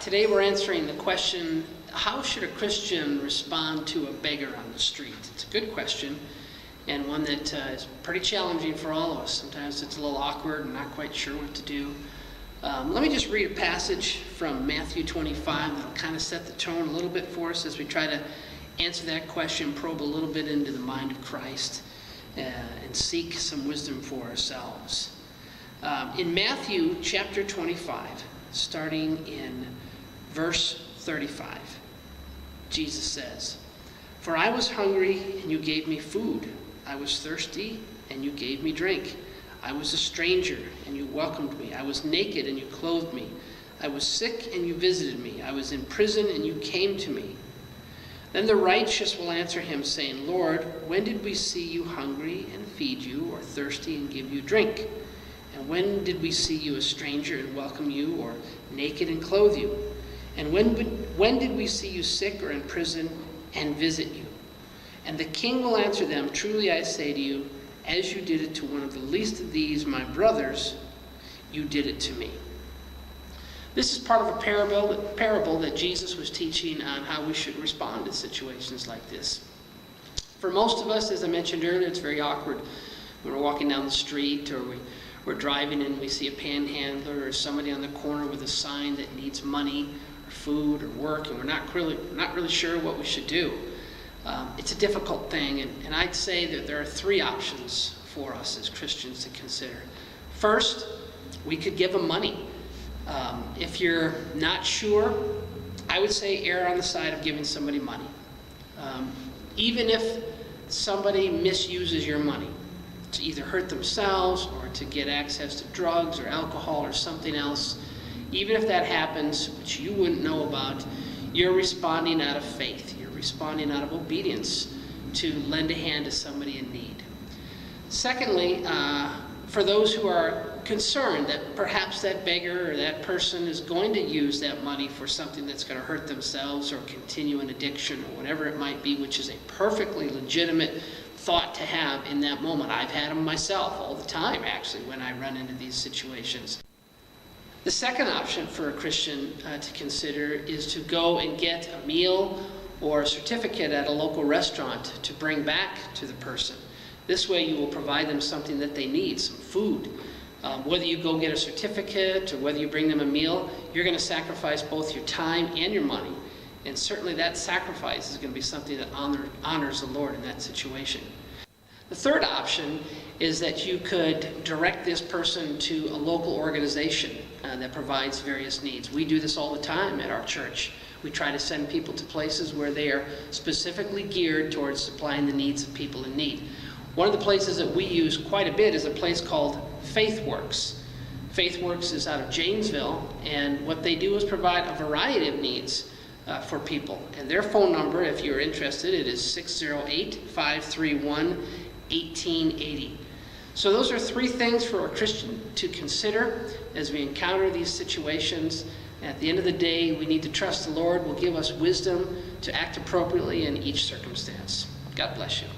Today we're answering the question, how should a Christian respond to a beggar on the street? It's a good question, and one that is pretty challenging for all of us. Sometimes it's a little awkward and not quite sure what to do. Let me just read a passage from Matthew 25 that'll kind of set the tone a little bit for us as we try to answer that question, probe a little bit into the mind of Christ, and seek some wisdom for ourselves. In Matthew chapter 25, starting in verse 35, Jesus says, "For I was hungry, and you gave me food. I was thirsty, and you gave me drink. I was a stranger, and you welcomed me. I was naked, and you clothed me. I was sick, and you visited me. I was in prison, and you came to me." Then the righteous will answer him, saying, "Lord, when did we see you hungry and feed you, or thirsty and give you drink? And when did we see you a stranger and welcome you, or naked and clothe you? And when did we see you sick or in prison and visit you?" And the king will answer them, "Truly I say to you, as you did it to one of the least of these, my brothers, you did it to me." This is part of a parable that Jesus was teaching on how we should respond to situations like this. For most of us, as I mentioned earlier, it's very awkward when we're walking down the street, or we're driving and we see a panhandler or somebody on the corner with a sign that needs money or food or work, and we're not really sure what we should do. It's a difficult thing, and I'd say that there are three options for us as Christians to consider. First, we could give them money. If you're not sure, I would say err on the side of giving somebody money. Even if somebody misuses your money to either hurt themselves or to get access to drugs or alcohol or something else, even if that happens, which you wouldn't know about, you're responding out of faith. You're responding out of obedience to lend a hand to somebody in need. Secondly, for those who are concerned that perhaps that beggar or that person is going to use that money for something that's going to hurt themselves or continue an addiction or whatever it might be, which is a perfectly legitimate thought to have in that moment. I've had them myself all the time, actually, when I run into these situations. The second option for a Christian to consider is to go and get a meal or a certificate at a local restaurant to bring back to the person. This way you will provide them something that they need, some food. Whether you go get a certificate or whether you bring them a meal, you're going to sacrifice both your time and your money. And certainly that sacrifice is going to be something that honors the Lord in that situation. The third option is that you could direct this person to a local organization that provides various needs. We do this all the time at our church. We try to send people to places where they are specifically geared towards supplying the needs of people in need. One of the places that we use quite a bit is a place called FaithWorks. FaithWorks is out of Janesville, and what they do is provide a variety of needs for people. And their phone number, if you're interested, it is 608-531-1880. So those are three things for a Christian to consider as we encounter these situations. At the end of the day, we need to trust the Lord will give us wisdom to act appropriately in each circumstance. God bless you.